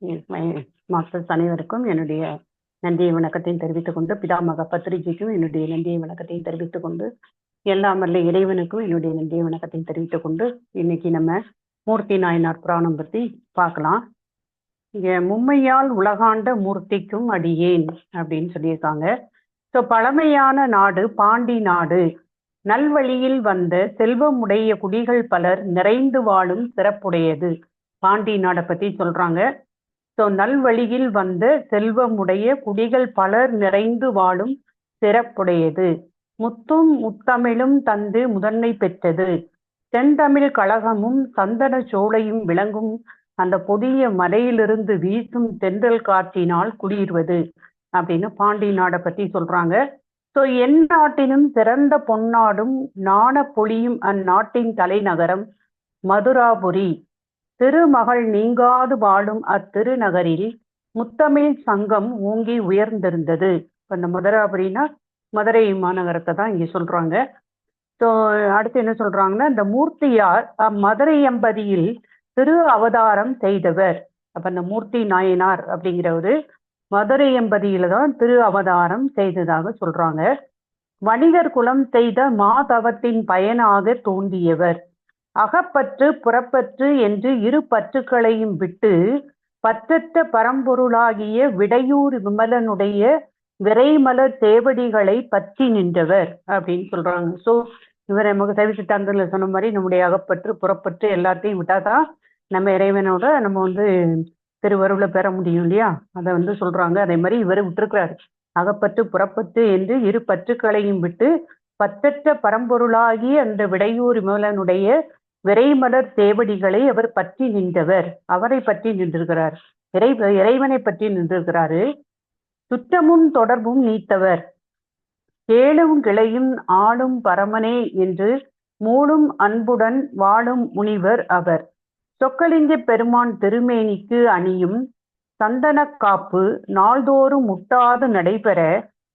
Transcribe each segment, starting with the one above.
Masters அனைவருக்கும் என்னுடைய நன்றியை வணக்கத்தையும் தெரிவித்துக் கொண்டு, பிதாமக பத்திரிகைக்கும் என்னுடைய நன்றியை வணக்கத்தையும் தெரிவித்துக் கொண்டு, எல்லாம் வல்ல இறைவனுக்கும் என்னுடைய நன்றியை வணக்கத்தையும் தெரிவித்துக் கொண்டு, இன்னைக்கு நம்ம மூர்த்தி நாயனார் புராணம் பத்தி பார்க்கலாம். இங்க மும்மையால் உலகாண்ட மூர்த்திக்கும் அடியேன் அப்படின்னு சொல்லியிருக்காங்க. ஸோ பழமையான நாடு பாண்டி நாடு, நல்வழியில் வந்த செல்வமுடைய குடிகள் பலர் நிறைந்து வாழும் சிறப்புடையது. பாண்டி நாடை பத்தி சொல்றாங்க. ஸோ நல்வழியில் வந்த செல்வமுடைய குடிகள் பலர் நிறைந்து வாழும் சிறப்புடையது. முத்தும் முத்தமிழும் தந்து முதன்மை பெற்றது. தென்தமிழ் கழகமும் சந்தன சோலையும் விளங்கும் அந்த புதிய மலையிலிருந்து வீசும் தென்றல் காற்றினால் குளிர்வது அப்படின்னு பாண்டி நாடை பத்தி சொல்றாங்க. ஸோ என் நாட்டினும் சிறந்த பொன்னாடும் நாண பொழியும் அந்நாட்டின் தலைநகரம் மதுராபுரி. திருமகள் நீங்காது வாழும் அத்திருநகரில் முத்தமிழ் சங்கம் ஓங்கி உயர்ந்திருந்தது. இப்போ இந்த மதுராபுரினா மதுரை மாநகரத்தை தான் இங்கே சொல்றாங்க. ஸோ அடுத்து என்ன சொல்றாங்கன்னா, இந்த மூர்த்தியார் மதுரை எம்பதியில் திரு அவதாரம் செய்தவர். அப்ப இந்த மூர்த்தி நாயனார் அப்படிங்கிறவரு மதுரை எம்பதியில தான் திரு அவதாரம் செய்ததாக சொல்றாங்க. வணிகர் குலம் செய்த மாதவத்தின் பயனாக தோன்றியவர். அகப்பற்று புறப்பற்று என்று இரு பற்றுக்களையும் விட்டு பற்றற்ற பரம்பொருளாகிய விடையூர் விமலனுடைய விரைமலர் தேவடிகளை பற்றி நின்றவர் அப்படின்னு சொல்றாங்க. ஸோ இவர் நமக்கு சைவ சித்தாந்தத்தில் சொன்ன மாதிரி நம்முடைய அகப்பற்று புறப்பற்று எல்லாத்தையும் விட்டாதான் நம்ம இறைவனோட நம்ம திருவருளை பெற முடியும் இல்லையா? அதை சொல்றாங்க. அதே மாதிரி இவர் விட்டுருக்கிறாரு. அகப்பற்று புறப்பற்று என்று இரு பற்றுக்களையும் விட்டு பற்றற்ற பரம்பொருளாகி அந்த விடையூர் விமலனுடைய விரைமலர் தேவடிகளை அவர் பற்றி நின்றவர். அவரை பற்றி நின்றிருக்கிறார். இறைவனை பற்றி நின்றிருக்கிறாரு. சுற்றமும் தொடர்பும் நீத்தவர். கேளும் கிளையும் ஆளும் பரமனே என்று மூடும் அன்புடன் வாழும் முனிவர் அவர். சொக்கலிங்க பெருமான் திருமேனிக்கு அணியும் சந்தன காப்பு நாள்தோறும் முட்டாது நடைபெற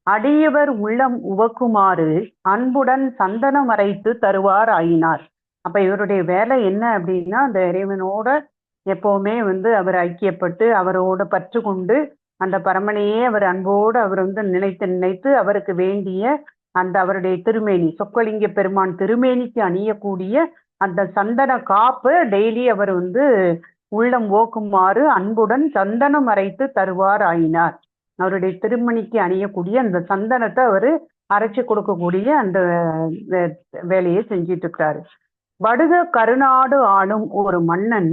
அடியவர் உள்ளம் உவக்குமாறு அன்புடன் சந்தனம் அரைத்து தருவார் ஆயினார். அப்ப இவருடைய வேலை என்ன அப்படின்னா, அந்த இறைவனோட எப்பவுமே அவர் ஐக்கியப்பட்டு அவரோட பற்று கொண்டு அந்த பரமனையே அவர் அன்போடு அவர் நினைத்து நினைத்து அவருக்கு வேண்டிய அந்த அவருடைய திருமேனி, சொக்கலிங்க பெருமான் திருமேனிக்கு அணியக்கூடிய அந்த சந்தன காப்பு டெய்லி அவர் உள்ளம் ஓக்குமாறு அன்புடன் சந்தனம் அரைத்து தருவார் ஆயினார். அவருடைய திருமணிக்கு அணியக்கூடிய அந்த சந்தனத்தை அவர் அரைச்சு கொடுக்கக்கூடிய அந்த வேலையை செஞ்சிட்டு இருக்கிறாரு. வடுக கருநாடு ஆளும் ஒரு மன்னன்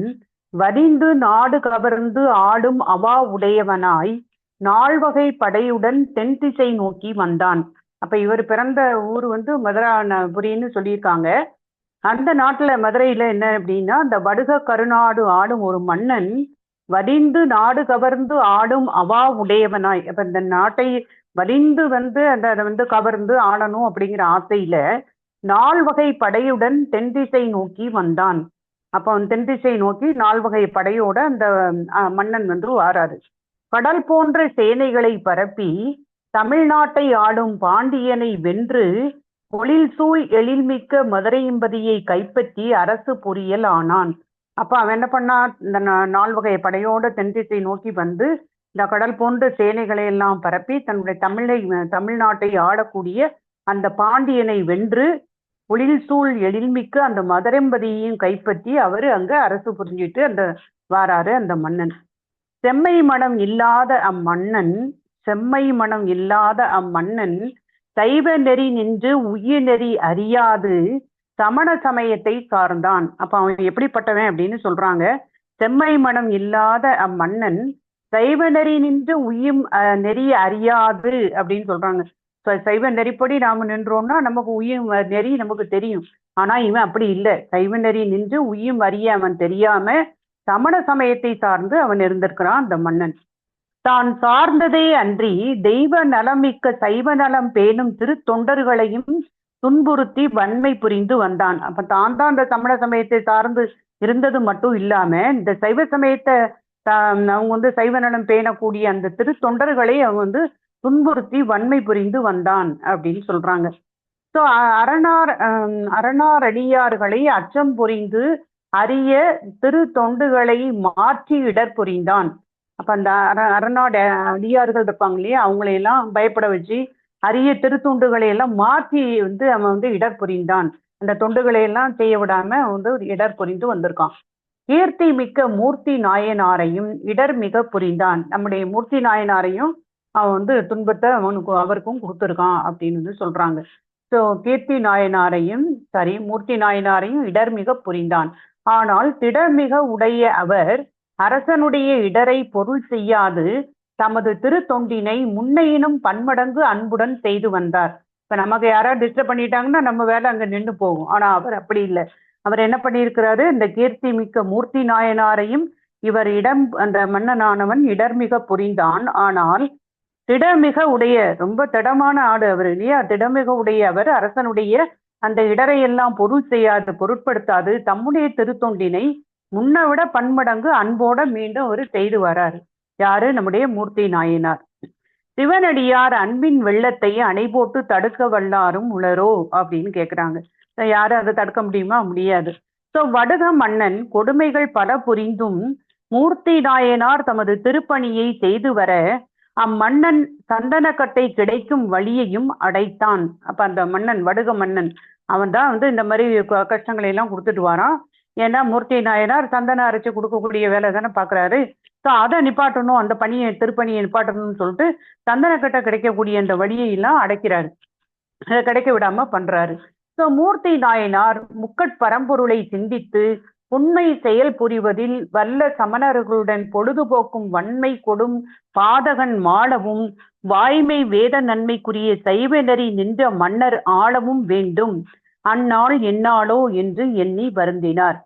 வரிந்து நாடு கவர்ந்து ஆடும் அவா உடையவனாய் நால்வகை படையுடன் தென் திசை நோக்கி வந்தான். அப்ப இவர் பிறந்த ஊர் மதுராபுரின்னு சொல்லியிருக்காங்க. அந்த நாட்டுல மதுரையில என்ன அப்படின்னா, அந்த வடுக கருநாடு ஆடும் ஒரு மன்னன் வரிந்து நாடு கவர்ந்து ஆடும் அவா உடையவனாய். அப்ப இந்த நாட்டை வரிந்து அதை கவர்ந்து ஆடணும் அப்படிங்கிற ஆசையில 4 வகை படையுடன் தென் திசை நோக்கி வந்தான். அப்ப அவன் தென் திசை நோக்கி 4 வகை படையோட அந்த மன்னன் வாராரு. கடல் போன்ற சேனைகளை பரப்பி தமிழ்நாட்டை ஆளும் பாண்டியனை வென்று பொழில் சூழ் எழில்மிக்க மதுரையம்பதியை கைப்பற்றி அரசு புரியல் ஆனான். அப்ப அவன் என்ன பண்ணான், இந்த 4 வகை படையோட தென் திசை நோக்கி வந்து இந்த கடல் போன்ற சேனைகளை எல்லாம் பரப்பி தன்னுடைய தமிழ்நாட்டை ஆளக்கூடிய அந்த பாண்டியனை வென்று பொழில் சூழ் எழில்மிக்க அந்த மதுரையம்பதியையும் கைப்பற்றி அவரு அங்க அரசு புரிஞ்சிட்டு வாராரு அந்த மன்னன். செம்மை மனம் இல்லாத அம்மன்னன் சைவ நெறி நின்று உயிர் நெறி அறியாது சமண சமயத்தை சார்ந்தான். அப்ப அவன் எப்படிப்பட்டவன் அப்படின்னு சொல்றாங்க. செம்மை மனம் இல்லாத அம்மன்னன் சைவ நெறி நின்று உயிர் நெறி அறியாது அப்படின்னு சொல்றாங்க. சைவ நெறிப்படி நாம நின்றோம்னா நமக்கு உயிர் நெறி நமக்கு தெரியும். ஆனா இவன் அப்படி இல்லை. சைவ நெறி நின்று உயிர் அறிய அவன் தெரியாம சமண சமயத்தை சார்ந்து அவன் இருந்திருக்கிறான் அந்த மன்னன். தான் சார்ந்ததே அன்றி தெய்வ நலமிக்க சைவ நலம் பேணும் திரு தொண்டர்களையும் துன்புறுத்தி வன்மை புரிந்து வந்தான். அப்ப தான் அந்த சமண சமயத்தை சார்ந்து இருந்தது மட்டும் இல்லாம இந்த சைவ சமயத்தை அவங்க சைவ நலம் பேணக்கூடிய அந்த திரு தொண்டர்களை அவன் துன்புறுத்தி வன்மை புரிந்து வந்தான் அப்படின்னு சொல்றாங்க. ஸோ அரணாரடியார்களை அச்சம் புரிந்து அரிய திரு தொண்டுகளை மாற்றி இடர் புரிந்தான். அப்ப அந்த அரணாட அடியார்கள் இருப்பாங்க இல்லையா, அவங்களையெல்லாம் பயப்பட வச்சு அரிய திருத்தொண்டுகளை எல்லாம் மாற்றி வந்து அவன் வந்து இடர் புரிந்தான். அந்த தொண்டுகளை எல்லாம் செய்ய விடாம வந்து ஒரு இடர் புரிந்து வந்திருக்கான். கீர்த்தி மிக்க மூர்த்தி நாயனாரையும் இடர் மிக புரிந்தான். நம்முடைய மூர்த்தி நாயனாரையும் அவன் வந்து துன்பத்தை அவருக்கும் கொடுத்துருக்கான் அப்படின்னு வந்து சொல்றாங்க. ஸோ கீர்த்தி நாயனாரையும் மூர்த்தி நாயனாரையும் இடர் மிக புரிந்தான். ஆனால் திடமிக உடைய அவர் அரசனுடைய இடரை பொருள் செய்யாது தமது திருத்தொண்டினை முன்னையினும் பன்மடங்கு அன்புடன் செய்து வந்தார். இப்ப நமக்கு யாராவது டிஸ்டர்ப் பண்ணிட்டாங்கன்னா நம்ம வேலை அங்க நின்று போகும். ஆனா அவர் அப்படி இல்லை. அவர் என்ன பண்ணியிருக்கிறாரு, இந்த கீர்த்தி மிக்க மூர்த்தி நாயனாரையும் அந்த மன்னனானவன் இடர்மிக புரிந்தான். ஆனால் திடமிக உடைய, ரொம்ப திடமான ஆடு அவர் இல்லையா, திடமிக உடைய அவர் அரசனுடைய அந்த இடரையெல்லாம் பொருட்படுத்தாது தம்முடைய திருத்தொண்டினை முன்னை விட பன்மடங்கு அன்போட மீண்டும் அவர் செய்து வராரு. யாரு? நம்முடைய மூர்த்தி நாயனார். சிவனடியார் அன்பின் வெள்ளத்தை அணை போட்டு தடுக்க வல்லாரும் உளரோ அப்படின்னு கேக்குறாங்க. யாரும் அதை தடுக்க முடியுமா? முடியாது. சோ வடுக மன்னன் கொடுமைகள் பல புரிந்தும் மூர்த்தி நாயனார் தமது திருப்பணியை செய்து வர அம்மன்னன் சந்தனக்கட்டை கிடைக்கும் வழியையும் அடைத்தான். அப்ப அந்த மன்னன், வடுக மன்னன், அவன் தான் வந்து இந்த மாதிரி கஷ்டங்களை எல்லாம் கொடுத்துட்டு வரான். ஏன்னா மூர்த்தி நாயனார் சந்தனம் அரைச்சு கொடுக்கக்கூடிய வேலை தானே பாக்குறாரு. ஸோ அதை நிப்பாட்டணும், அந்த திருப்பணியை நிப்பாட்டணும்னு சொல்லிட்டு சந்தனக்கட்டை கிடைக்கக்கூடிய அந்த வழியை எல்லாம் அடைக்கிறாரு, அதை கிடைக்க விடாம பண்றாரு. ஸோ மூர்த்தி நாயனார் முக்கட்பரம்பொருளை சிந்தித்து உண்மை செயல் புரிவதில் வல்ல சமணர்களுடன் பொழுதுபோக்கும் வன்மை கொடும் பாதகன் மாளவும் வாய்மை வேத நன்மைக்குரிய சைவ நெறி நின்ற மன்னர் ஆளவும் வேண்டும் அந்நாள் என்னாலோ என்று எண்ணி வருந்தினார்.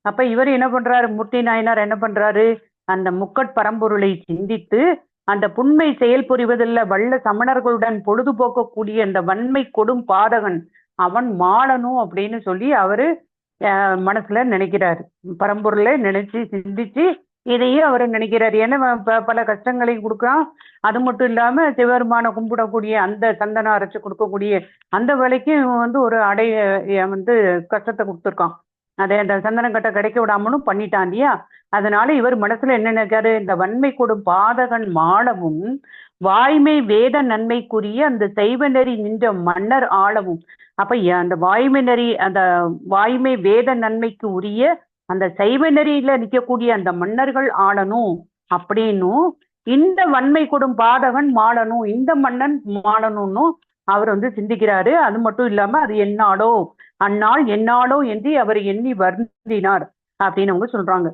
அப்ப இவர் என்ன பண்றாரு, மூர்த்தி நாயனார் என்ன பண்றாரு, அந்த முக்கட்பரம்பொருளை சிந்தித்து அந்த புண்மை செயல் புரிவதில் வல்ல சமணர்களுடன் பொழுதுபோக்கக்கூடிய அந்த வன்மை கொடும் பாதகன் அவன் மாளனும் அப்படின்னு சொல்லி அவரு மனசுல நினைக்கிறாரு. பரம்பொருளை நினைச்சு சிந்திச்சு இதையே அவரை நினைக்கிறாரு. ஏன்னா பல கஷ்டங்களையும் கொடுக்குறான். அது மட்டும் இல்லாம சிவபெருமான கும்பிடக்கூடிய அந்த சந்தனம் அரைச்சு கொடுக்கக்கூடிய அந்த வேலைக்கும் வந்து ஒரு வந்து கஷ்டத்தை கொடுத்துருக்கான். அதை அந்த சந்தனக்கட்டை கிடைக்க விடாமலும் பண்ணிட்டான் இல்லையா. அதனால இவர் மனசுல என்ன நினைக்காரு, இந்த வன்மை கொடும் பாதகன் மாளவும் வாய்மை வேத நன்மைக்குரிய அந்த சைவ நெறி நின்ற மன்னர் ஆளவும். அப்ப அந்த வாய்மை நெறி, அந்த வாய்மை வேத நன்மைக்கு உரிய அந்த சைவ நெறியில நிற்கக்கூடிய அந்த மன்னர்கள் ஆளணும் அப்படின்னும், இந்த வன்மை கொடும் பாதகன் மாளணும், இந்த மன்னன் மாளணும்னு அவர் வந்து சிந்திக்கிறாரு. அது மட்டும் இல்லாம அது என்னாலோ அந்நாள் என்னாலோ என்று அவர் எண்ணி வருந்தினார் அப்படின்னு அவங்க சொல்றாங்க.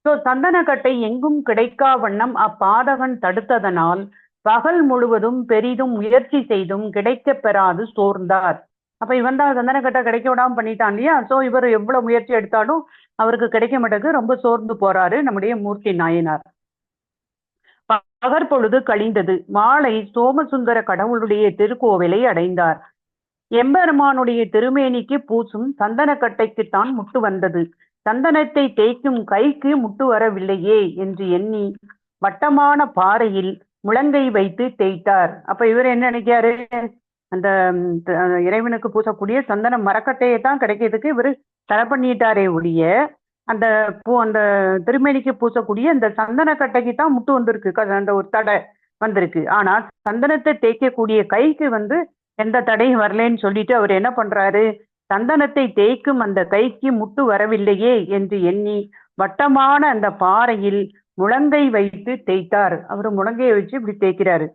ஸோ சந்தனக்கட்டை எங்கும் கிடைக்கா வண்ணம் அப்பாதகன் தடுத்ததனால் பகல் முழுவதும் பெரிதும் முயற்சி செய்தும் கிடைக்க பெறாது சோர்ந்தார். அப்ப இவன் தான் சந்தனக்கட்டை கிடைக்க விடாம பண்ணிட்டான் இல்லையா. ஸோ இவர் எவ்வளவு முயற்சி எடுத்தாலும் அவருக்கு கிடைக்க மாட்டேங்குது, ரொம்ப சோர்ந்து போறாரு நம்முடைய மூர்த்தி நாயனார். பகற்பொழுது கழிந்தது. மாலை சோமசுந்தர கடவுளுடைய திருக்கோவிலை அடைந்தார். எம்பெருமானுடைய திருமேனிக்கு பூசும் சந்தனக்கட்டைக்குத்தான் முட்டு வந்தது. சந்தனத்தை தேய்க்கும் கைக்கு முட்டு வரவில்லையே என்று எண்ணி வட்டமான பாறையில் முழங்கை வைத்து தேய்த்தார். அப்ப இவர் என்ன நினைக்காரு, அந்த இறைவனுக்கு பூசக்கூடிய சந்தன மரக்கட்டையை தான் கிடைக்கிறதுக்கு இவர் தடை பண்ணிட்டாரே ஒழிய அந்த அந்த திருமேனிக்கு பூசக்கூடிய அந்த சந்தனக்கட்டைக்கு தான் முட்டு வந்திருக்கு, அந்த ஒரு தடை வந்திருக்கு. ஆனா சந்தனத்தை தேய்க்கக்கூடிய கைக்கு வந்து எந்த தடையும் வரலன்னு சொல்லிட்டு அவர் என்ன பண்றாரு, சந்தனத்தை தேய்க்கும் அந்த கைக்கு முட்டு வரவில்லையே என்று எண்ணி வட்டமான அந்த பாறையில் முழங்கை வைத்து தேய்த்தார். அவர் முழங்கையை வச்சு இப்படி தேய்க்கிறாரு.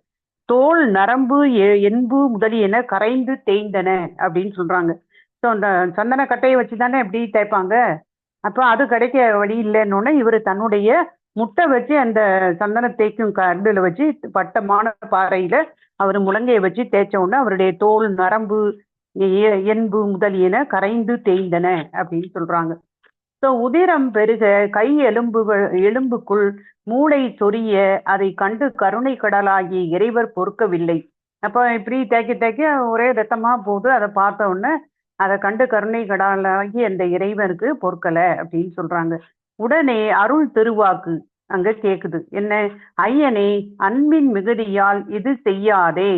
தோல் நரம்பு என்பு முதலியன கரைந்து தேய்ந்தன அப்படின்னு சொல்றாங்க. ஸோ அந்த சந்தன கட்டையை வச்சுதானே எப்படி தேய்ப்பாங்க. அப்போ அது கிடைக்க வழி இல்லைன்னு இவர் தன்னுடைய முட்டை வச்சு அந்த சந்தன தேய்க்கும் கல்லுல வச்சு வட்டமான பாறையில அவர் முழங்கையை வச்சு தேய்ச்ச உடனே அவருடைய தோல் நரம்பு என்பு முதலியன கரைந்து தேய்ந்தன அப்படின்னு சொல்றாங்க. ஸோ உதிரம் பெருக கை எலும்புக்குள் மூளை சொரிய அதை கண்டு கருணை கடலாகிய இறைவர் பொறுக்கவில்லை. அப்போ இப்படி தேய்க்க ஒரே ரத்தமா போகுது. அதை பார்த்த உடனே அதை கண்டு கருணை கடலாகி அந்த இறைவனுக்கு பொறுக்கல அப்படின்னு சொல்றாங்க. உடனே அருள் திருவாக்கு அங்க கேக்குது. என்ன? ஐயனே, அன்பின் மிகுதியால் இது செய்யாதே.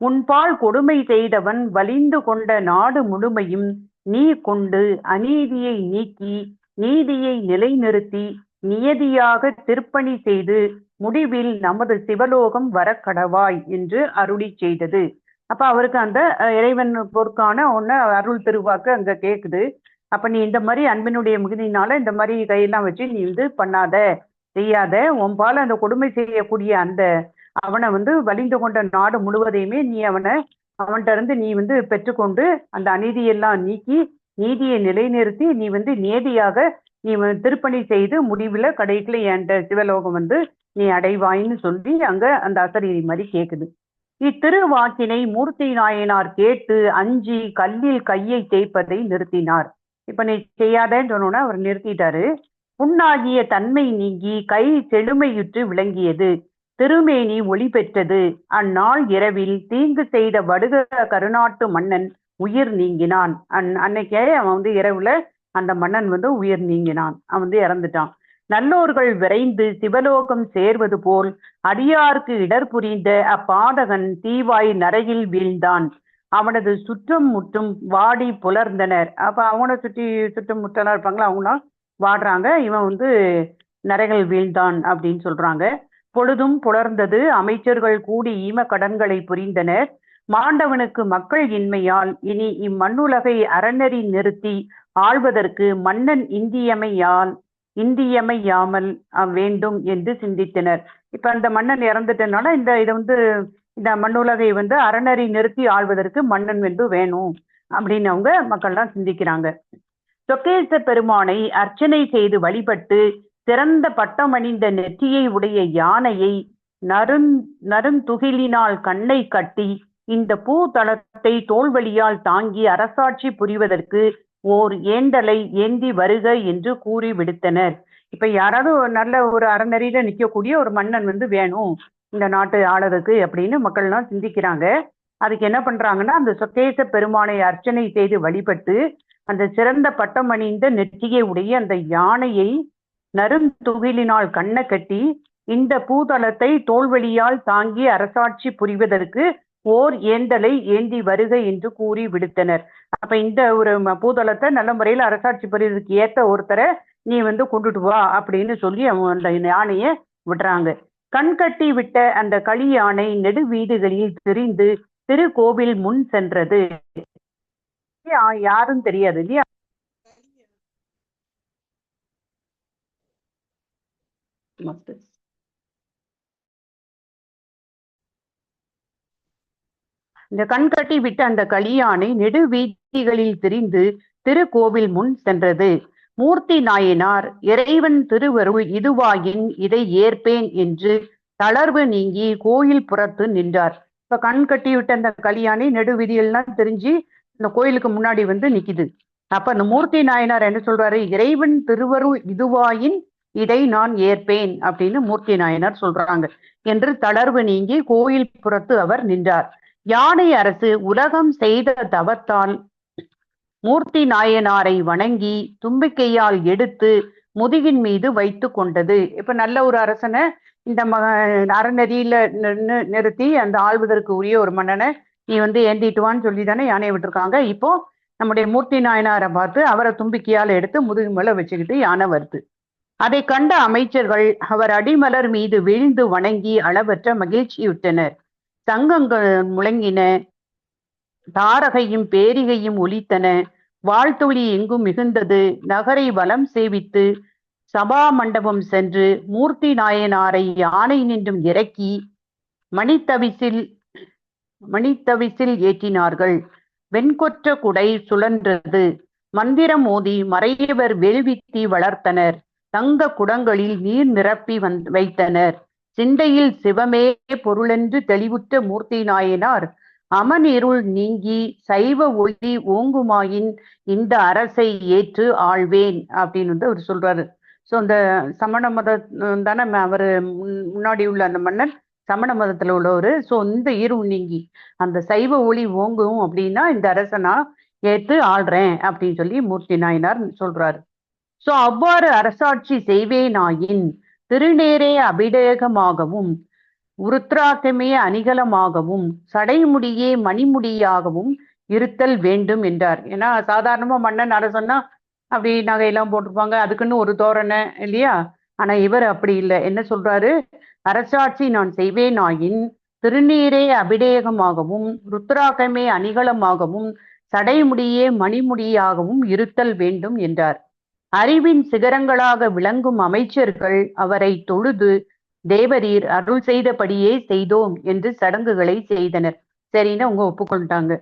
உன்பால் கொடுமை செய்தவன் வலிந்து கொண்ட நாடு முழுமையும் நீ கொண்டு அநீதியை நீக்கி நீதியை நிலைநிறுத்தி நியதியாக திருப்பணி செய்து முடிவில் நமது சிவலோகம் வர கடவாய் என்று அருளி செய்தது. அப்ப அவருக்கு அந்த இறைவன் பொறுக்கான ஒன்னு அருள் திருவாக்கு அங்க கேக்குது. அப்ப நீ இந்த மாதிரி அன்பினுடைய மிகுதினால இந்த மாதிரி கையெல்லாம் வச்சு நீ பண்ணாத, செய்யாத, உன்பால அந்த கொடுமை செய்யக்கூடிய அந்த அவனை வலிந்து கொண்ட நாடு முழுவதையுமே நீ அவன்கிட்ட இருந்து நீ பெற்றுக்கொண்டு அந்த அநீதியெல்லாம் நீக்கி நீதியை நிலைநிறுத்தி நீ நேதியாக நீ திருப்பணி செய்து முடிவுல கடைசியில என்கிட்ட சிவலோகம் நீ அடைவாயின்னு சொல்லி அங்க அந்த அசரீரி மாதிரி கேக்குது. இத்திருவாக்கினை மூர்த்தி நாயனார் கேட்டு அஞ்சி கல்லில் கையை தேய்ப்பதை நிறுத்தினார். இப்ப நீ செய்யாதேன்னு சொன்னோன்னா அவர் நிறுத்திட்டாரு. புண்ணாகிய தன்மை நீங்கி கை செழுமையுற்று விளங்கியது. திருமேனி ஒளி பெற்றது. அந்நாள் இரவில் தீங்கு செய்த வடுக கருநாட்டு மன்னன் உயிர் நீங்கினான். அன்னைக்கே அவன் இரவுல அந்த மன்னன் உயிர் நீங்கினான். அவன் இறந்துட்டான். நல்லோர்கள் விரைந்து சிவலோகம் சேர்வது போல் அடியார்க்கு இடர் புரிந்த அப்பாடகன் தீவாய் நரையில் வீழ்ந்தான். அவனது சுற்றும் முற்றும் வாடி புலர்ந்தனர். அப்ப அவனை சுற்றும் முற்றலாம் இருப்பாங்களா, அவங்களாம் வாடுறாங்க. இவன் நரைகள் வீழ்ந்தான் அப்படின்னு சொல்றாங்க. பொழுதும் புலர்ந்தது. அமைச்சர்கள் கூடி ஈம கடன்களை புரிந்தனர். மாண்டவனுக்கு மக்கள் இன்மையால் இனி இம்மண்ணுலகை அறநெறி நிறுத்தி ஆள்வதற்கு மன்னன் இந்தியமையாமல் வேண்டும் என்று சிந்தித்தனர். இப்ப அந்த மன்னன் இறந்துட்டனால இந்த மண்ணுலகை அறநெறி நிறுத்தி ஆள்வதற்கு மன்னன் வேணும் அப்படின்னு அவங்க மக்கள்லாம் சிந்திக்கிறாங்க. சொக்கேச பெருமானை அர்ச்சனை செய்து வழிபட்டு சிறந்த பட்டமணிந்த நெற்றியை உடைய யானையை நருந்துகிலினால் கண்ணை கட்டி இந்த பூதளத்தை தோல்வழியால் தாங்கி அரசாட்சி புரிவதற்கு ஓர் ஏண்டலை ஏந்தி வருக என்று கூறி விடுத்தனர். இப்ப யாராவது நல்ல ஒரு அறநெறியில நிற்கக்கூடிய ஒரு மன்னன் வேணும் இந்த நாட்டு ஆளதுக்கு அப்படின்னு மக்கள்லாம் சிந்திக்கிறாங்க. அதுக்கு என்ன பண்றாங்கன்னா, அந்த சொக்கேச பெருமானை அர்ச்சனை செய்து வழிபட்டு அந்த சிறந்த பட்டம் அணிந்த நெற்றியை உடைய அந்த யானையை நருந்துகிலினால் கண்ணை கட்டி இந்த பூதளத்தை தோல்வழியால் தாங்கி அரசாட்சி புரிவதற்கு ஓர் ஏந்தலை ஏந்தி வருக என்று கூறி விடுத்தனர். அப்ப இந்த ஒரு பூதளத்தை நல்ல முறையில் அரசாட்சி புரிவதற்கு ஏற்ற ஒருத்தரை நீ கொண்டுட்டு வா அப்படின்னு சொல்லி அவங்க அந்த யானையை விடுறாங்க. கண்கட்டி விட்ட அந்த களி யானை நெடு வீடுகளில் திரிந்து திருக்கோவில் முன் சென்றது. யாரும் தெரியாது இல்லையா. இந்த கண்கட்டி விட்ட அந்த களியானை நெடு வீதிகளில் திரிந்து திருக்கோவில் முன் சென்றது. மூர்த்தி நாயனார் இறைவன் திருவருள் இதுவாயின் இதை ஏற்பேன் என்று தளர்வு நீங்கி கோயில் புறத்து நின்றார். இப்ப கண் கட்டி விட்ட அந்த கலியானை நெடு வீதியெல்லாம் தெரிஞ்சு இந்த கோயிலுக்கு முன்னாடி நிக்குது. அப்ப அந்த மூர்த்தி நாயனார் என்ன சொல்றாரு, இறைவன் திருவருள் இதுவாயின் இதை நான் ஏற்பேன் அப்படின்னு மூர்த்தி நாயனார் சொல்றாங்க என்று தளர்வு நீங்கி கோயில் புறத்து அவர் நின்றார். யானை அரசு உலகம் செய்த தவத்தால் மூர்த்தி நாயனாரை வணங்கி தும்பிக்கையால் எடுத்து முதுகின் மீது வைத்து கொண்டது. இப்ப நல்ல ஒரு அரசனை இந்த அறநெறியில நிறுத்தி அந்த ஆள்வதற்கு உரிய ஒரு மன்னனை நீ ஏந்திட்டுவான்னு சொல்லி தானே யானையை விட்டுருக்காங்க. இப்போ நம்முடைய மூர்த்தி நாயனாரை பார்த்து அவரை தும்பிக்கையால் எடுத்து முதுகு மேல வச்சுக்கிட்டு யானை வருது. அதை கண்ட அமைச்சர்கள் அவர் அடிமலர் மீது வீழ்ந்து வணங்கி அளவற்ற மகிழ்ச்சியுற்றனர். சங்கங்கள் முழங்கின, தாரகையும் பேரிகையும் ஒலித்தன, வாழ்த்துளி எங்கும் மிகுந்தது. நகரை வலம் சேவித்து சபா மண்டபம் சென்று மூர்த்தி நாயனாரை யானை நின்றும் இறக்கி மணித்தவிசில் ஏற்றினார்கள். வெண்கொற்ற குடை சுழன்றது. மந்திரம் மோதி மறையவர் வேள்வித்தி வளர்த்தனர். தங்க குடங்களில் நீர் நிரப்பி வைத்தனர். சிந்தையில் சிவமே பொருளென்று தெளிவுற்ற மூர்த்தி நாயனார் அமனிருள் நீங்கி சைவ ஒளி ஓங்குமாயின் இந்த அரசை ஏற்று ஆழ்வேன் அப்படின்னு அவர் சொல்றாரு. ஸோ அந்த சமண மதம் தானே அவர் முன்னாடி உள்ள அந்த மன்னர் சமண மதத்துல உள்ளவர். ஸோ இந்த இருள் நீங்கி அந்த சைவ ஒளி ஓங்கும் அப்படின்னா இந்த அரசனா ஏற்று ஆள்றேன் அப்படின்னு சொல்லி மூர்த்தி நாயனார் சொல்றாரு. ஸோ அவ்வாறு அரசாட்சி செய்வேனாயின் திருநேரே அபிடேகமாகவும் உருத்ராக்கமே அணிகலமாகவும் சடைமுடியே மணிமுடியாகவும் இருத்தல் வேண்டும் என்றார். ஏன்னா சாதாரணமா மன்னன் அரசன்னா அப்படி நகையெல்லாம் போட்டிருப்பாங்க, அதுக்குன்னு ஒரு தோரணை இல்லையா, ஆனா இவர் அப்படி இல்லை. என்ன சொல்றாரு? அரசாட்சி நான் செய்வேனாயின் திருநீரே அபிடேகமாகவும் ருத்ராகமே அணிகலமாகவும் சடைமுடியே மணிமுடியாகவும் இருத்தல் வேண்டும் என்றார். அறிவின் சிகரங்களாக விளங்கும் அமைச்சர்கள் அவரை தொழுது தேவரீர் அருள் செய்தபடியே செய்தோம் என்று சடங்குகளை செய்தனர். சரின்னு அவங்க ஒப்புக்கொண்டாங்க.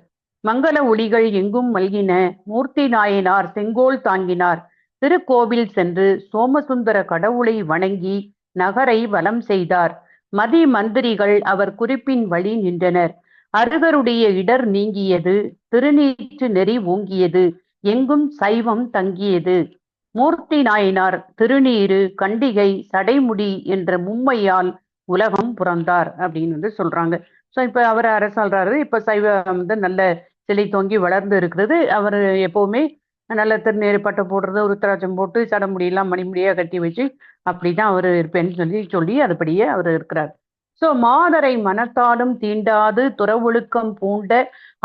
மங்கள ஒளிகள் எங்கும் மல்கின. மூர்த்தி நாயனார் செங்கோல் தாங்கினார். திருக்கோவில் சென்று சோமசுந்தர கடவுளை வணங்கி நகரை வலம் செய்தார். மதி மந்திரிகள் அவர் குறிப்பின் வழி நின்றனர். அருகருடைய இடர் நீங்கியது. திருநீற்று நெறி ஓங்கியது. எங்கும் சைவம் தங்கியது. மூர்த்தி நாயனார் திருநீரு கண்டிகை சடைமுடி என்ற மும்மையால் உலகம் புறந்தார் அப்படின்னு சொல்றாங்க. ஸோ இப்ப அவர் அரசாள்றாரு. இப்ப சைவம் நல்ல சிலை தொங்கி வளர்ந்து இருக்கிறது. அவர் எப்பவுமே நல்ல திருநீர் பட்டை போடுறது, ருத்ராட்சம் போட்டு சடமுடியெல்லாம் மணிமுடியா கட்டி வச்சு அப்படிதான் அவர் இருப்பேன்னு சொல்லி அதுபடியே அவர் இருக்கிறார். ஸோ மாதரை மனத்தாலும் தீண்டாது துறவொழுக்கம் பூண்ட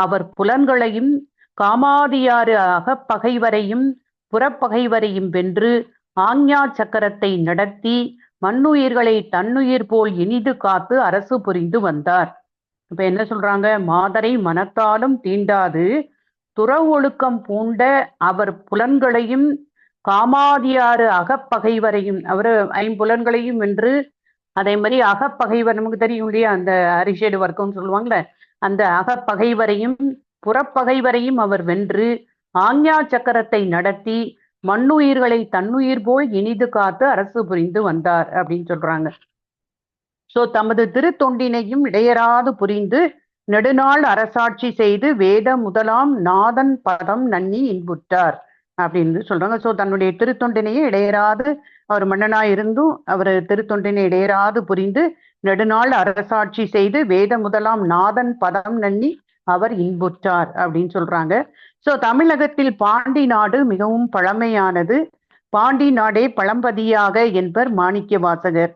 அவர் புலன்களையும் காமாதியாறு அகப்பகைவரையும் புறப்பகைவரையும் வென்று ஆஞ்ஞா சக்கரத்தை நடத்தி மண்ணுயிர்களை தன்னுயிர் போல் இனிது காத்து அரசு புரிந்து வந்தார். இப்ப என்ன சொல்றாங்க? மாதரை மனத்தாலும் தீண்டாது துறவொழுக்கம் பூண்ட அவர் புலன்களையும் காமாதியாறு அகப்பகைவரையும், அவர் ஐம்புலன்களையும் வென்று அதே மாதிரி அகப்பகைவர் நமக்கு தெரியும் இல்லையா, அந்த அரிஷேடு வர்க்கம்னு சொல்லுவாங்கல்ல, அந்த அகப்பகைவரையும் புறப்பகைவரையும் அவர் வென்று ஆஞ்ஞா சக்கரத்தை நடத்தி மண்ணுயிர்களை தன்னுயிர் போல் இனிது காத்து அரசு புரிந்து வந்தார் அப்படின்னு சொல்றாங்க. சோ தமது திருத்தொண்டினையும் இடையராது புரிந்து நெடுநாள் அரசாட்சி செய்து வேத முதலாம் நாதன் பதம் நன்னி இன்புற்றார் அப்படின்னு சொல்றாங்க. சோ தன்னுடைய திருத்தொண்டினையும் இடையராது, அவர் மன்னனா இருந்தும் அவர் திருத்தொண்டினை இடையராது புரிந்து நெடுநாள் அரசாட்சி செய்து வேத முதலாம் நாதன் பதம் நன்னி அவர் இன்புற்றார் அப்படின்னு சொல்றாங்க. சோ தமிழகத்தில் பாண்டி நாடு மிகவும் பழமையானது. பாண்டி நாடே பழம்பதியாக என்பர் மாணிக்க வாசகர்.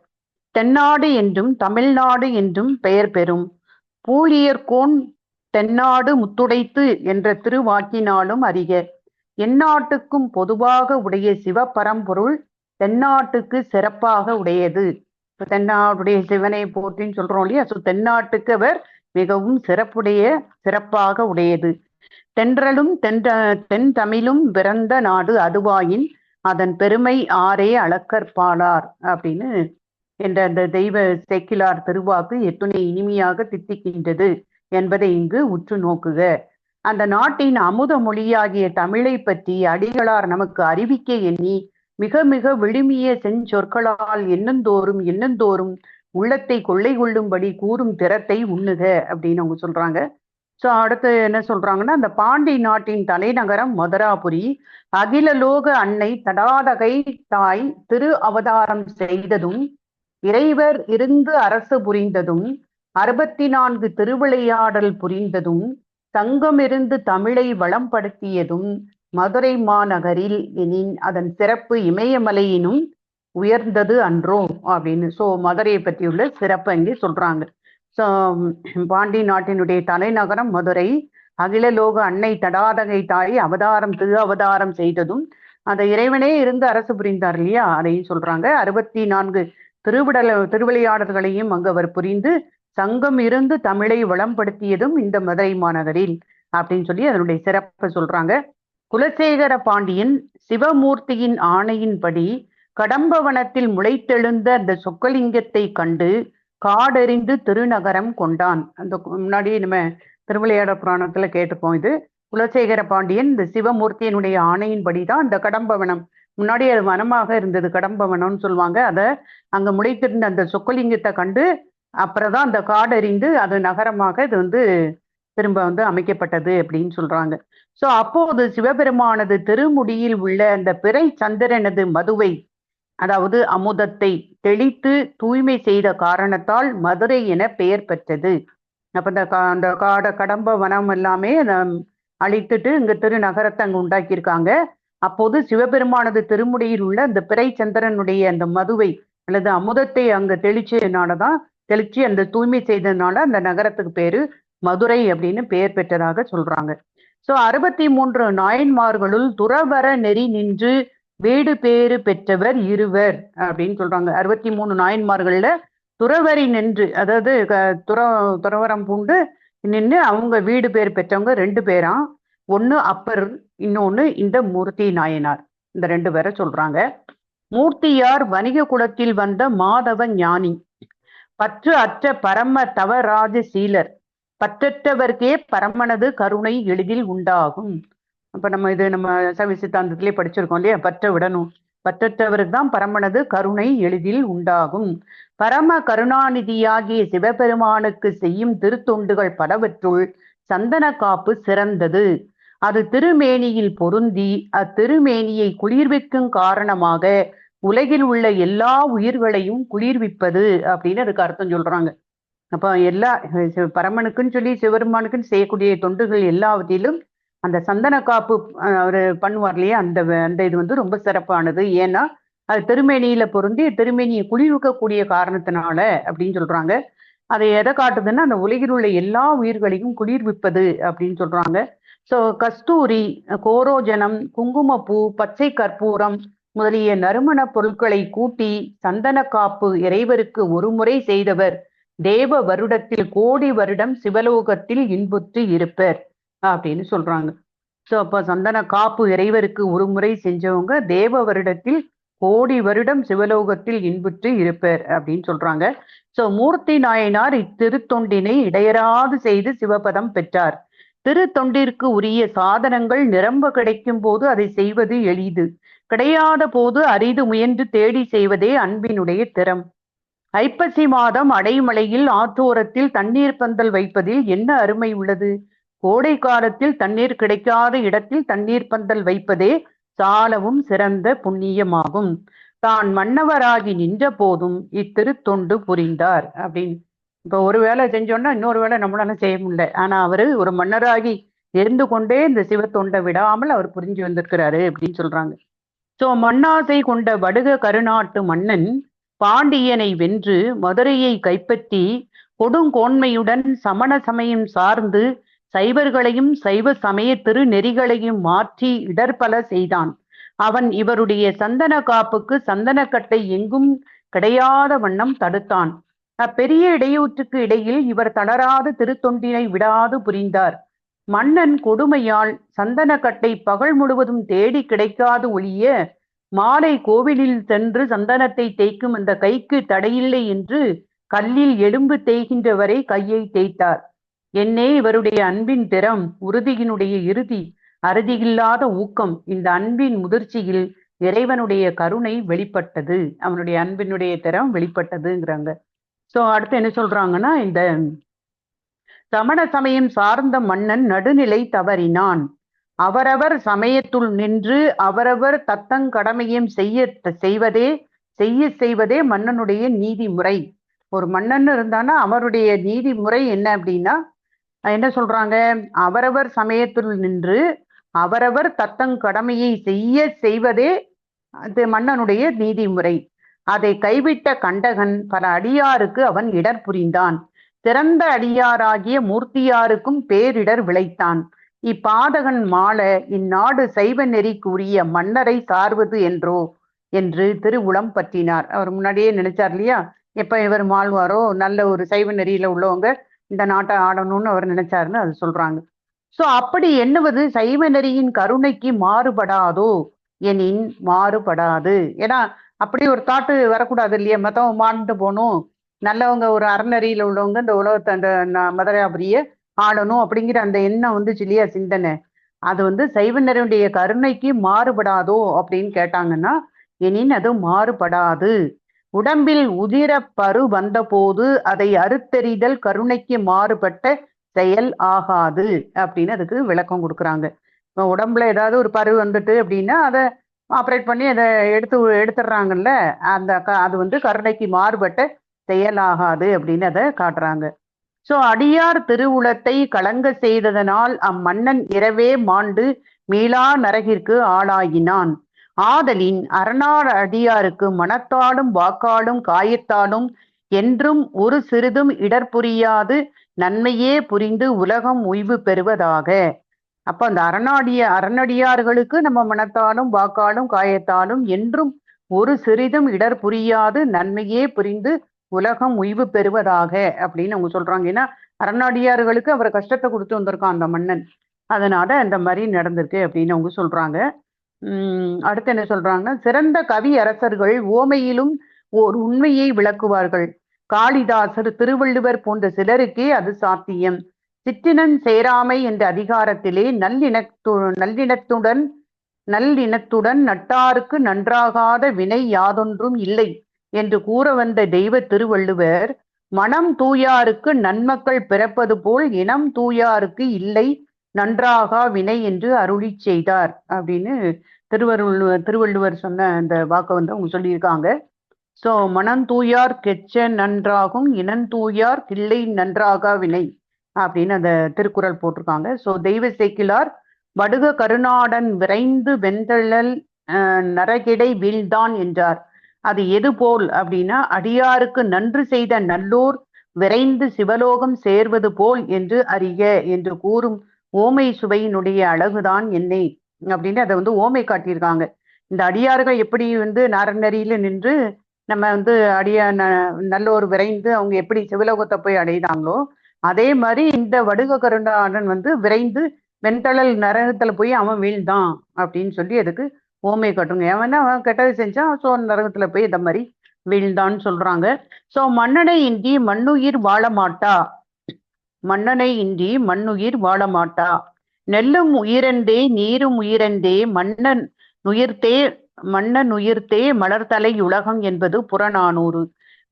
தென்னாடு என்றும் தமிழ்நாடு என்றும் பெயர் பெறும். பூழியர்கோன் தென்னாடு முத்துடைத்து என்ற திருவாக்கினாலும் அறிக. எந்நாட்டுக்கும் பொதுவாக உடைய சிவபரம்பொருள் தென்னாட்டுக்கு சிறப்பாக உடையது. இப்ப தென்னாடுடைய சிவனை போற்றின்னு சொல்றோம் இல்லையா? ஸோ தென்னாட்டுக்கு அவர் மிகவும் சிறப்பாக உடையது. தென்றலும் தென் தமிழும் பிறந்த நாடு அதுவாயின் அதன் பெருமை ஆரே அளக்கற்பாளார் அப்படின்னு என்ற அந்த தெய்வ செக்கிலார் திருவாக்கு எத்துணை இனிமையாக தித்திக்கின்றது என்பதை இங்கு உற்று நோக்குக. அந்த நாட்டின் அமுத மொழியாகிய தமிழை பற்றி அடிகளார் நமக்கு அறிவிக்க எண்ணி மிக மிக விழுமிய செஞ்சொற்களால் எண்ணந்தோறும் உள்ளத்தை கொள்ளை கொள்ளும்படி கூறும் திறத்தை உண்ணுக அப்படின்னு அவங்க சொல்றாங்க. ஸோ அடுத்து என்ன சொல்றாங்கன்னா, அந்த பாண்டி நாட்டின் தலைநகரம் மதுராபுரி. அகிலலோக அன்னை தடாதகை தாய் திரு அவதாரம் செய்ததும் இறைவர் இருந்து அரசு புரிந்ததும் 64 திருவிளையாடல் புரிந்ததும் சங்கமிருந்து தமிழை வளம்படுத்தியதும் மதுரை மாநகரில் எனின் அதன் சிறப்பு இமயமலையினும் உயர்ந்தது அன்றோ அப்படின்னு. ஸோ மதுரையை பற்றியுள்ள சிறப்பு இங்கே சொல்றாங்க. ஸோ பாண்டி நாட்டினுடைய தலைநகரம் மதுரை. அகிலலோக அன்னை தடாதகை தாய் திரு அவதாரம் செய்ததும் அந்த இறைவனே இருந்து அரசு புரிந்தார் இல்லையா, அதையும் சொல்றாங்க. 64 திருவிளையாடல்களையும் அங்கு அவர் புரிந்து சங்கம் இருந்து தமிழை வளம்படுத்தியதும் இந்த மதுரை மாநகரில் அப்படின்னு சொல்லி அதனுடைய சிறப்பை சொல்றாங்க. குலசேகர பாண்டியன் சிவமூர்த்தியின் ஆணையின்படி கடம்பவனத்தில் முளைத்தெழுந்த அந்த சொக்கலிங்கத்தை கண்டு காடெறிந்து திருநகரம் கொண்டான். அந்த முன்னாடி நம்ம திருவிளையாட புராணத்துல கேட்டுப்போம். இது குலசேகர பாண்டியன் இந்த சிவமூர்த்தியினுடைய ஆணையின்படிதான் அந்த கடம்பவனம், முன்னாடி அது வனமாக இருந்தது, கடம்பவனம்னு சொல்லுவாங்க. அதை அங்க முளைத்திருந்த அந்த சொக்கலிங்கத்தை கண்டு அப்புறம் தான் அந்த காடறிந்து அது நகரமாக இது திரும்ப அமைக்கப்பட்டது அப்படின்னு சொல்றாங்க. ஸோ அப்போது சிவபெருமானது திருமுடியில் உள்ள அந்த பிறை சந்திரனது மதுவை, அதாவது அமுதத்தை தெளித்து தூய்மை செய்த காரணத்தால் மதுரை என பெயர் பெற்றது. அப்ப அந்த கடம்ப வனம் எல்லாமே அழித்துட்டு இங்க திருநகரத்தை அங்க உண்டாக்கியிருக்காங்க. அப்போது சிவபெருமானது திருமுடியில் உள்ள அந்த பிறை சந்திரனுடைய அந்த மதுவை அல்லது அமுதத்தை அங்க தெளிச்சு அந்த தூய்மை செய்ததுனால அந்த நகரத்துக்கு பேரு மதுரை அப்படின்னு பெயர் பெற்றதாக சொல்றாங்க. ஸோ 63 நாயன்மார்களுள் துறவர நெறி நின்று வீடு பேறு பெற்றவர் இருவர் அப்படின்னு சொல்றாங்க. 63 நாயன்மார்கள்ல துறவரி நின்று, அதாவது துறவரம் பூண்டு நின்று அவங்க வீடு பேர் பெற்றவங்க 2 பேராம். ஒண்ணு அப்பர், இன்னொன்னு இந்த மூர்த்தி நாயனார். இந்த 2 பேரை சொல்றாங்க. மூர்த்தியார் வணிக குலத்தில் வந்த மாதவ ஞானி, பற்று அற்ற பரம தவராஜ சீலர், பற்றற்றவர்க்கே பரமனது கருணை எளிதில் உண்டாகும். அப்ப நம்ம சைவ சித்தாந்தத்திலே படிச்சிருக்கோம் இல்லையா, பற்ற விடணும், பற்றற்றவருக்கு தான் பரமனது கருணை எளிதில் உண்டாகும். பரம கருணாநிதியாகிய சிவபெருமானுக்கு செய்யும் திருத்தொண்டுகள் பலவற்றுள் சந்தன காப்பு சிறந்தது. அது திருமேனியில் பொருந்தி அத்திருமேனியை குளிர்விக்கும் காரணமாக உலகில் உள்ள எல்லா உயிர்களையும் குளிர்விப்பது அப்படின்னு அதுக்கு அர்த்தம் சொல்றாங்க. அப்ப எல்லா பரமனுக்குன்னு சொல்லி சிவபெருமானுக்குன்னு செய்யக்கூடிய தொண்டுகள் எல்லாவற்றிலும் அந்த சந்தன காப்பு அவரு பண்ணுவார் இல்லையா, அந்த இது வந்து ரொம்ப சிறப்பானது. ஏன்னா அது திருமேனியில பொருந்தி திருமேனியை குளிர்விக்கக்கூடிய காரணத்தினால அப்படின்னு சொல்றாங்க. அதை எதை காட்டுதுன்னா அந்த உலகில் உள்ள எல்லா உயிர்களையும் குளிர்விப்பது அப்படின்னு சொல்றாங்க. ஸோ கஸ்தூரி, கோரோஜனம், குங்குமப்பூ, பச்சை கற்பூரம் முதலிய நறுமண பொருட்களை கூட்டி சந்தன காப்பு இறைவருக்கு ஒரு முறை செய்தவர் தேவ வருடத்தில் கோடி வருடம் சிவலோகத்தில் இன்புற்று இருப்பர் அப்படின்னு சொல்றாங்க. ஸோ அப்போ சந்தன காப்பு இறைவருக்கு ஒரு முறை செஞ்சவங்க தேவ வருடத்தில் கோடி வருடம் சிவலோகத்தில் இன்புற்று இருப்பர் அப்படின்னு சொல்றாங்க. ஸோ மூர்த்தி நாயனார் இத்திருத்தொண்டினை இடையராது செய்து சிவபதம் பெற்றார். திருத்தொண்டிற்கு உரிய சாதனங்கள் நிரம்ப கிடைக்கும் போது அதை செய்வது எளிது, கிடையாத போது அரிது முயன்று தேடி செய்வதே அன்பினுடைய திறம். ஐப்பசி மாதம் அடைமழையில் ஆற்றோரத்தில் தண்ணீர் பந்தல் வைப்பதில் என்ன அருமை உள்ளது? கோடை காலத்தில் தண்ணீர் கிடைக்காத இடத்தில் தண்ணீர் பந்தல் வைப்பதே சாலவும் சிறந்த புண்ணியமாகும். தான் மன்னவராகி நின்ற போதும் இத்திருத்தொண்டு புரிந்தார் அப்படின்னு. இப்ப ஒரு வேலை செஞ்சோன்னா இன்னொரு வேலை நம்மளால செய்ய முடியல, ஆனா அவரு ஒரு மன்னராகி இருந்து கொண்டே இந்த சிவத்தொண்டை விடாமல் அவர் புரிஞ்சு வந்திருக்கிறாரு அப்படின்னு சொல்றாங்க. சோ மண்ணாசை கொண்ட வடுக கருநாட்டு மன்னன் பாண்டியனை வென்று மதுரையை கைப்பற்றி கொடுங்கோன்மையுடன் சமண சமயம் சார்ந்து சைவர்களையும் சைவ சமய திருநெறிகளையும் மாற்றி இடர்பல செய்தான். அவன் இவருடைய சந்தன காப்புக்கு சந்தனக்கட்டை எங்கும் கிடையாத வண்ணம் தடுத்தான். அப்பெரிய இடையூற்றுக்கு இடையில் இவர் தளராது திருத்தொண்டினை விடாது புரிந்தார். மன்னன் கொடுமையால் சந்தனக்கட்டை பகல் முழுவதும் தேடி கிடைக்காது ஒழிய மாலை கோவிலில் சென்று சந்தனத்தை தேய்க்கும் அந்த கைக்கு தடையில்லை என்று கல்லில் எலும்பு தேய்கின்ற வரை கையை தேய்த்தார். என்னே இவருடைய அன்பின் திறம், உறுதியினுடைய இறுதி, அறுதியில்லாத ஊக்கம், இந்த அன்பின் முதிர்ச்சியில் இறைவனுடைய கருணை வெளிப்பட்டது, அவனுடைய அன்பினுடைய திறம் வெளிப்பட்டதுங்கிறாங்க. சோ அடுத்து என்ன சொல்றாங்கன்னா, இந்த சமண சமயம் சார்ந்த மன்னன் நடுநிலை தவறினான். அவரவர் சமயத்துள் நின்று அவரவர் தத்தங்கடமையும் செய்வதே மன்னனுடைய நீதிமுறை. ஒரு மன்னன் இருந்தானா அவருடைய நீதிமுறை என்ன அப்படின்னா என்ன சொல்றாங்க, அவரவர் சமயத்துள் நின்று அவரவர் தத்தங்கடமையை செய்வதே அது மன்னனுடைய நீதிமுறை. அதை கைவிட்ட கண்டகன் பல அடியாருக்கு அவன் இடர் புரிந்தான். சிறந்த அடியாராகிய மூர்த்தியாருக்கும் பேரிடர் விளைத்தான். இப்பாதகன் மாள இந்நாடு சைவ நெறிக்கு உரிய மன்னரை சார்வது என்றோ என்று திருவுளம் பற்றினார். அவர் முன்னாடியே நினைச்சார் இல்லையா, எப்ப இவர் மாழ்வாரோ நல்ல ஒரு சைவ நெறியில உள்ளவங்க இந்த நாட்டை ஆடணும்னு அவர் நினைச்சாருன்னு அது சொல்றாங்க. சோ அப்படி எண்ணுவது சைவ நெறியின் கருணைக்கு மாறுபடாதோ எனின் மாறுபடாது. ஏன்னா அப்படி ஒரு தாட்டு வரக்கூடாது இல்லையா, மத்தவங்க மாண்டு போகணும், நல்லவங்க ஒரு அறநெறியில உள்ளவங்க இந்த உலகத்தை அந்த மதுராபுரிய ஆளணும் அப்படிங்கிற அந்த எண்ணம் வந்துச்சு இல்லையா, சிந்தனை, அது சைவ நெறியுடைய கருணைக்கு மாறுபடாதோ அப்படின்னு கேட்டாங்கன்னா எனின் அது மாறுபடாது. உடம்பில் உதிர பரு வந்த போது அதை அறுத்தெறிதல் கருணைக்கு மாறுபட்ட செயல் ஆகாது அப்படின்னு அதுக்கு விளக்கம் கொடுக்குறாங்க. உடம்புல ஏதாவது ஒரு பரு வந்துட்டு அப்படின்னா அதை ஆப்ரேட் பண்ணி அதை எடுத்துடுறாங்கல்ல, அது கருணைக்கு மாறுபட்ட செயலாகாது அப்படின்னு அதை காட்டுறாங்க. சோ அடியார் திருவுளத்தை கலங்க செய்ததனால் அம்மன்னன் இரவே மாண்டு மீளா நரகிற்கு ஆளாகினான். ஆதலின் அரணார் அடியாருக்கு மனத்தாலும் வாக்காலும் காயத்தாலும் என்றும் ஒரு சிறிதும் இடர் புரியாது நன்மையே புரிந்து உலகம் உய்வு பெறுவதாக. அப்ப அந்த அறநடியார்களுக்கு நம்ம மனத்தாலும் வாக்காலும் காயத்தாலும் என்றும் ஒரு சிறிதும் இடர் புரியாது நன்மையே புரிந்து உலகம் உய்வு பெறுவதாக அப்படின்னு அவங்க சொல்றாங்க. ஏன்னா அறநாடியார்களுக்கு அவர் கஷ்டத்தை கொடுத்து வந்திருக்கான் அந்த மன்னன், அதனால அந்த மாதிரி நடந்திருக்கு அப்படின்னு அவங்க சொல்றாங்க. அடுத்து என்ன சொல்றாங்கன்னா, சிறந்த கவி அரசர்கள் ஓமையிலும் ஓர் உண்மையை விளக்குவார்கள். காளிதாசர், திருவள்ளுவர் போன்ற சிலருக்கே அது சாத்தியம். சிற்றினன் சேராமை என்ற அதிகாரத்திலே நல்லினத்துடன் நட்டாருக்கு நன்றாகாத வினை யாதொன்றும் இல்லை என்று கூற வந்த தெய்வ திருவள்ளுவர், மனம் தூயாருக்கு நன்மக்கள் பிறப்பது போல் இனம் தூயாருக்கு இல்லை நன்றாகா வினை என்று அருளி செய்தார் அப்படின்னு திருவள்ளுவர் சொன்ன அந்த வாக்கை வந்து அவங்க சொல்லியிருக்காங்க. ஸோ மனம் தூயார் கெச்ச நன்றாகும் இனம் தூயார் கிள்ளை நன்றாகா வினை அப்படின்னு அந்த திருக்குறள் போட்டிருக்காங்க. ஸோ தெய்வ சேக்கிலார் வடுக கருநாடன் விரைந்து வெந்தழல் நரகிடை வீழ்ந்தான் என்றார். அது எது போல் அப்படின்னா, அடியாருக்கு நன்று செய்த நல்லோர் விரைந்து சிவலோகம் சேர்வது போல் என்று அறிக என்று கூறும் ஓமை சுவையினுடைய அழகுதான் என்னை அப்படின்னு அதை வந்து ஓமை காட்டியிருக்காங்க. இந்த அடியார்கள் எப்படி வந்து நரநரியில நின்று நம்ம வந்து நல்லோர் விரைந்து அவங்க எப்படி சிவலோகத்தை போய் அடைதாங்களோ, அதே மாதிரி இந்த வடுக கருணாடன் வந்து விரைந்து வெண்தழல் நரகத்துல போய் அவன் வீழ்ந்தான் அப்படின்னு சொல்லி அதுக்கு ஓமை காட்டுங்க. அவன் கெட்டது செஞ்சான், ஸோ நரகத்துல போய் இந்த மாதிரி வீழ்ந்தான்னு சொல்றாங்க. ஸோ மன்னனை இன்றி மண்ணுயிர் வாழ மாட்டா, நெல்லும் உயிரந்தே நீரும் உயிரந்தே மன்னன் உயிர்த்தே மலர்தலை உலகம் என்பது புறநானூறு.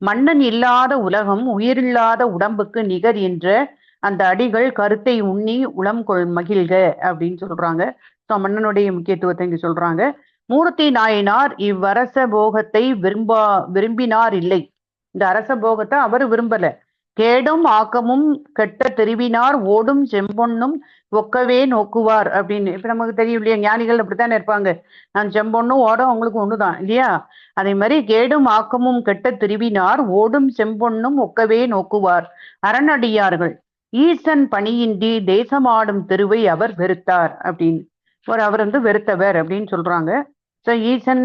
மன்னன் இல்லாத உலகம் உயிரில்லாத உடம்புக்கு நிகர் என்ற அந்த அடிகள் கருத்தை உண்ணி உளம்கொள் மகிழ்க அப்படின்னு சொல்றாங்க. ஸோ மன்னனுடைய முக்கியத்துவத்தை இங்க சொல்றாங்க. மூர்த்தி நாயனார் இவ்வரச போகத்தை விரும்பினார் இல்லை. இந்த அரச போகத்தை அவர் விரும்பல. கேடும் ஆக்கமும் கெட்ட தெரிவினார் ஓடும் செம்பொன்னும் ஒக்கவே நோக்குவார் அப்படின்னு. இப்ப நமக்கு தெரியும் இல்லையா, ஞானிகள் அப்படித்தானே இருப்பாங்க. நான் செம்பொன்னும் ஓடும் அவங்களுக்கு ஒண்ணுதான் இல்லையா. அதே மாதிரி கேடும் ஆக்கமும் கெட்ட திருவினார் ஓடும் செம்பொன்னும் ஒக்கவே நோக்குவார் அறநடியார்கள். ஈசன் பணியின்றி தேசமாடும் திருவை அவர் வெறுத்தார் அப்படின்னு. அவர் வந்து வெறுத்தவர் அப்படின்னு சொல்றாங்க. ஸோ ஈசன்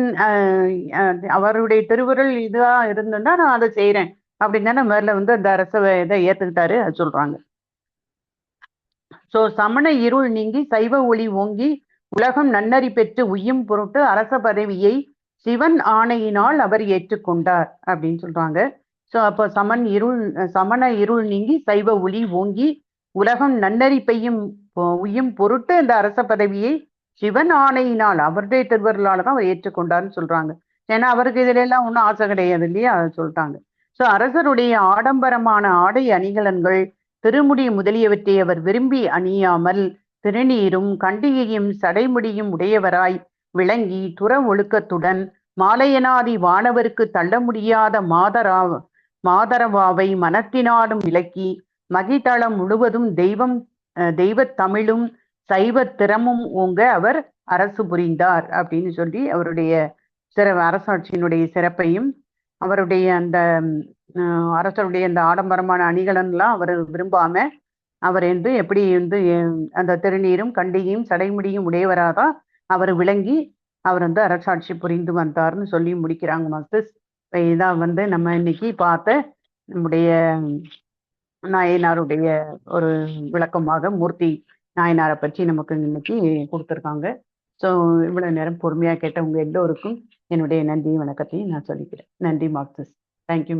அவருடைய திருவுருள் இதா இருந்துன்னா நான் அதை செய்யறேன் அப்படின்னு தானே மேல வந்து அந்த அரச இதை ஏத்துக்கிட்டாரு, அது சொல்றாங்க. ஸோ சமண இருள் நீங்கி சைவ ஒளி ஓங்கி உலகம் நன்னறி பெற்று உய்யும் பொருட்டு அரச பதவியை சிவன் ஆணையினால் அவர் ஏற்றுக்கொண்டார் அப்படின்னு சொல்றாங்க. ஸோ அப்போ சமண இருள் நீங்கி சைவ ஒளி ஓங்கி உலகம் நன்னறி பெய்யும் உய்யும் பொருட்டு இந்த அரச பதவியை சிவன் ஆணையினால் அவருடைய திருவருளால தான் அவர் ஏற்றுக்கொண்டார்னு சொல்றாங்க. ஏன்னா அவருக்கு இதுல எல்லாம் ஒன்றும் ஆசை கிடையாது இல்லையா, அதை சொல்லிட்டாங்க. ஸோ அரசருடைய ஆடம்பரமான ஆடை அணிகலன்கள் திருமுடி முதலியவற்றை அவர் விரும்பி அணியாமல் திருநீரும் கண்டிகையும் சடைமுடியும் உடையவராய் விளங்கி துற ஒழுக்கத்துடன் மாலையனாதி வானவருக்கு தள்ள முடியாத மாதரவாவை மனத்தினாலும் விளக்கி மகிதளம் முழுவதும் தெய்வத் தமிழும் சைவ திறமும் ஓங்க அவர் அரசு புரிந்தார் அப்படின்னு சொல்லி அவருடைய அரசாட்சியினுடைய சிறப்பையும் அவருடைய அந்த அரசருடைய அந்த ஆடம்பரமான அணிகலன்லாம் அவர் விரும்பாம அவர் வந்து எப்படி வந்து அந்த திருநீரும் கண்டிகையும் சடைமுடியும் உடையவராதான் அவர் விளங்கி அவர் வந்து அரசாட்சி புரிந்து வந்தார்னு சொல்லி முடிக்கிறாங்க மாஸ்டர்ஸ். இதான் வந்து நம்ம இன்னைக்கு பார்த்த நம்முடைய நாயனாருடைய ஒரு விளக்கமாக மூர்த்தி நாயனாரை பற்றி நமக்கு இன்னைக்கு கொடுத்துருக்காங்க. ஸோ இவ்வளவு நேரம் பொறுமையா கேட்ட உங்க எல்லோருக்கும் என்னுடைய நன்றி வணக்கத்தையும் நான் சொல்லிக்கிறேன். நன்றி மாஸ்டர்ஸ். தேங்க்யூ.